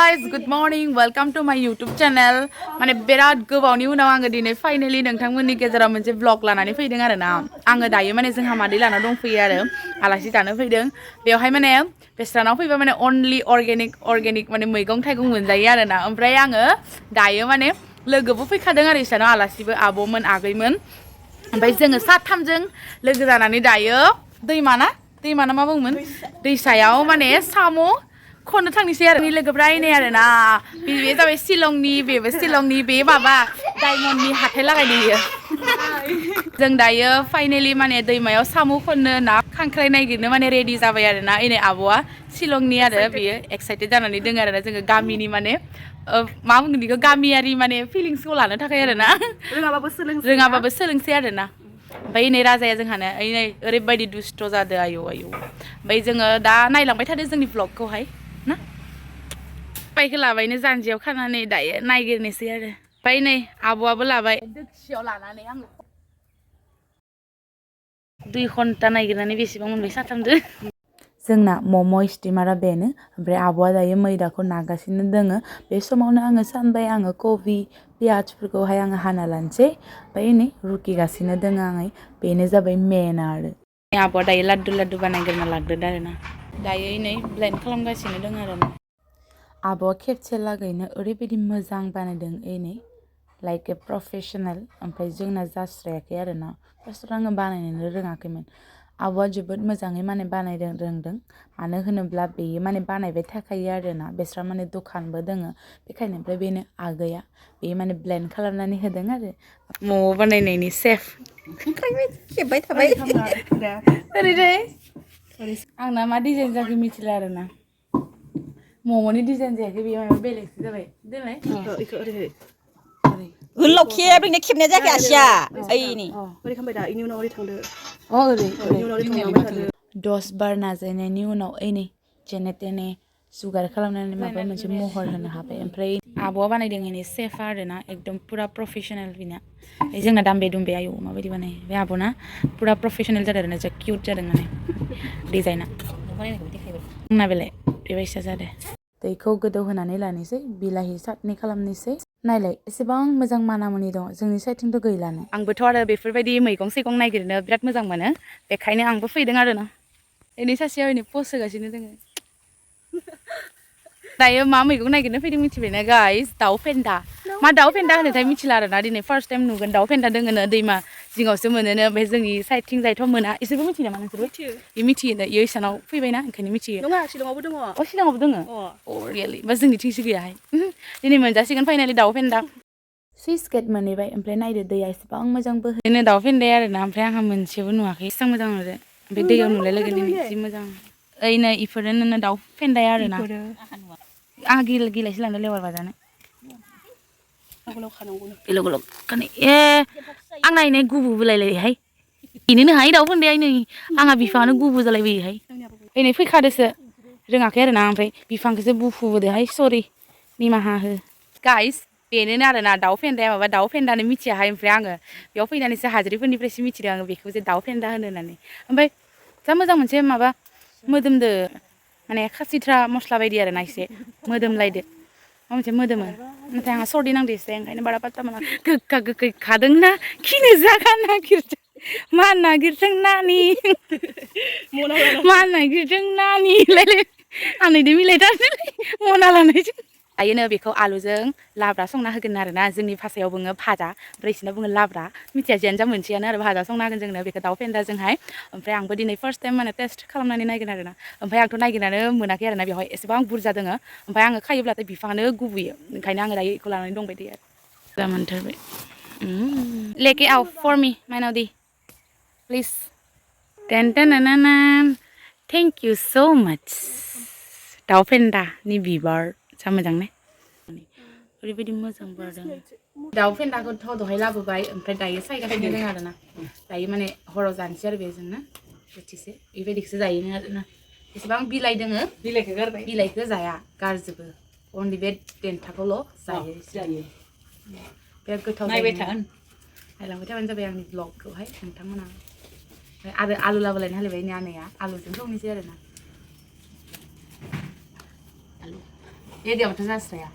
guys, good morning. Welcome to my YouTube channel. माने बिराद गोबावनि उनाव आङो दिनै फाइनली नोंथांमोननि गेजेराव मोनसे vlog लानानै फैदों आरो ना आङो दायो माने जोंहा मादै लाना दंफैयो आरो आलासि जानो फैदों बेवहाय माने बेस्रानाव फैबा माने only organic माने मैगं थाइगं मोनजायो आरो ना ओमफ्राय आङो दायो माने लोगोबो फैखादों आरो इसानाव आलासिबो आब'मोन आगैमोन ओमफ्राय जोङो साथामजों लोगो जानानै दायो दैमा ना मा बुङोमोन दैसायाव माने साम' खननो थांनोसै आरो लोगोफ्रा इनै आरो ना बे जाबाय शिलंनि बेबो शिलंनि बे माबा डायमन्डनि हाथाय लागायदों जों दायो फाइनली माने दैमायाव साम' खननो ना खांख्राइ नागिरनो माने रेडि जाबाय आरो ना इनै आब'आ शिलंनि आरो बियो एक्साइटेड जानानै दङ आरो ना जोङो गामिनि माने मा बुंगोन बेखौ गामियारि माने फिलिंसखौ लानो थाखाय आरो ना रोङाबाबो सोलोंसै आरो ना ओमफ्राय नै राजाया जोंहानो नै ओरैबायदि दुस्थ' जादों आयौ ओमफ्राय जोङो दा नायलांबाय थादो जोंनि ब्लगखौहाय ना बाइकखौ लाबायनो जानजियाव खानानै दायो नायगिरनोसै आरो ओमफ्राय नै आब'आबो लाबाय दोखसियाव लानानै आङो 2 घन्टा नायगिरनानै बेसेबां मोनबाय साथामजों जोंना मम' स्टिमारा बेनो ओमफ्राय आब'आ दायो मैदाखौ नागासिनो दोङो बे समावनो आङो सानबाय आङो कबि पियाजफोरखौहाय आङो हाना लानोसै ओमफ्राय नै रुखिगासिनो दोङो आङो बेनो जाबाय मेन आरो आब'आ दायो लाद्दु बानायग्रोना लाग्रोदो आरो ना दायो नै ब्लेन्ड खालामगासिनो दङ आरो ना आब'आ खेबसे लागैनो ओरैबायदि मोजां बानायदों नै लाइक ए प्रफेशनेल ओमफ्राय जोंना जास्रायाखै आरो ना फार्स्टआव आङो बानायनोनो रोङाखैमोन आब'आ जोबोद मोजाङै माने बानायदों रोंदों मानो होनोब्ला बेयो माने बानायबाय थाखायो आरो ना बेस्रा माने दखानबो दोङो बेखायनो ओमफ्राय बेनो आगैया बे माने ब्लेन्ड खालामनानै होदों आरो मम' बानायनायनि सेफ खेबबाय थाबाय ओरैनो आंना मा डिजाइन जाखो मिथिला आरो ना मम'नि डिजाइन जायाखै बेयो माबा बेलेगसो जाबाय दोनलाय इखौ ओरै गोलाव खेबैनो खेबनाया जायाखै आसिया ओइनि ओरै खालामबाय दा इनि उनाव ओरै थांदो ओरै इनि उनाव ओरै थांलांबाय थादो 10 बार नाजानायनि उनाव नै जेने तेने जुगार खालामनानै माबा मोनसे महर होनो हाबाय ओमफ्राय आब'आ बानायदों इनि सेफ आरो ना एकदम पुरा प्रफेशनेल बिना जोंना दामबे दुमबे आयौ माबायदि बानायो बे आब'ना पुरा प्रफेशनेल जादों आरो ना जा किउट जादों माने डिजाइना आंना बेलाय बेबायसा जादों दैखौ गोदौ होनानै लानोसै बिलाहि चाटनि खालामनोसै नायलाय एसेबां मोजां मानामुनि दं जोंनि साइडथिंथ' गैलानो आंबोथ' आरो बेफोरबायदि मैगं सैगं नागिरनो बिराद मोजां मोनो बेखायनो आंबो फैदों आरो ना इनि सासेयाव इनि पस्ट होगासिनो दोङो दायो मा मैगं नागिरनो फैदों मिथिबायना गाइस दाउ फेन्दा मा दाउ फेन्दा होनोथाय मिथिला आरो ना दिनै फार्स्ट टाइम नुगोन दाउ फेन्दा दोङोनो दैमा जिङावसो मोनोनो ओमफ्राय जोंनि साइडथिं जायथ' मोना इसोरबो मिथियो नामा नोंसोरबो बे मिथियोनो इयो इसानाव फैबायना ओंखायनो मिथियो नङा शिलंआवबो दङ शिलंआवबो दोङो रियेलि बा जोंनिथिंसो गैयाहाय दिनै मोनजासिगोन फाइनालि दाउ फेन्दा सुइस गेट मोनहैबाय ओमफ्राय नायदो दैया एसेबां मोजां बोहैनो दाउ फेन्दाया आरो ना ओमफ्राय आंहा मोनसेबो नुवाखै एसेबां मोजां नुदो ओमफ्राय दैयाव नुलाय लोगो जि मोजां ओइनो इफोरनो दाउ फेन्दाया आरो ना आंहा गिलायसो लांदों लेवार बाजानो गोलाव खानाय आंना इनै गुबुबोलायलायोहाय बेनोहाय दाउ फेन्दाया नै आंहा बिफाङानो गुबु जालायबोयोहाय दिनै फैखादोसो रोङाखै आरो ना ओमफ्राय बिफांखौसो बुफुबोदोहाय सरि निमाहा हो गाइस बेनोनो आरो ना दाउ फेन्दाया माबा दाउ फेन्दानो मिथियाहाय ओमफ्राय आङो बेयाव फैनानैसो हाज्रिफोरनिफ्रायसो मिथिदों आङो बेखौ जे दाउ फेन्दा होनो होननानै ओमफ्राय जा मोजां मोनसे माबा मोदोमदो माने खासिथ्रा मस्ला बायदि आरो ना एसे मोदोमलायदो मा मोनसे मोदोमो नाथाय आंहा सर्दि नांदो एसे ओंखायनो बारा पात्ता मोना गोखा गोखै खादोंना खिनो जागा नागिरदों मा नागिरदों नानि मा नागिरदों नानि आनैदो मिलायथारदोंलै मना लानायजों दायोनो बेखौ आलुजों लाब्रा संना होगोन आरो ना जोंनि भाषायाव बुङो भाजा ओमफ्राय इसोरना बुङो लाब्रा मिथिया जियानो जा मोनसेयानो आरो भाजा संना होगोन जोंनो बेखौ दाउ फेन्दाजोंहाय ओमफ्राय आंबो दिनै फार्स्ट टाइम माने टेस्ट खालामनानै नायगोन आरो ना ओमफ्राय आंथ' नागिरनानै मोनाखै आरो ना बेवहाय एसेबां बुरजा दोङो ओमफ्राय आङो खायोब्लाथाय बिफाङानो गुबुयो ओंखायनो आङो दायो बेखौ लानानै दंबाय थायो आरो जा मोनथारबाय लेके आव फर मी माइनावदि प्लिज टेन थेंक इउ सो माच दाउ फेन्दानि बिबार जा मोजां ने ओरैबायदि मोजां बारदों दाउ फेन्दाखौथ' दहाय लाबोबाय ओमफ्राय दायो सायगासिनो दङ आरो ना दायो माने हराव जानोसै आरो बेजोंनो बोथिसे बेबायदिखौसो जायोनो आरो ना एसेबां बिलाइ दोङो बिलाइखौ गारबाय बिलाइखौ जाया गारजोबो अनलि बे देन्थाखौल' जायो बिराद गोथाव नायबाय नायलांबाय थाबानो जाबाय आंनि ब्लगखौहाय नोंथांमोना आरो आलु लाबोलायनो हालायबाय आनैया आलुजों संनोसै आरो ना एरियाबोथ' जास्राया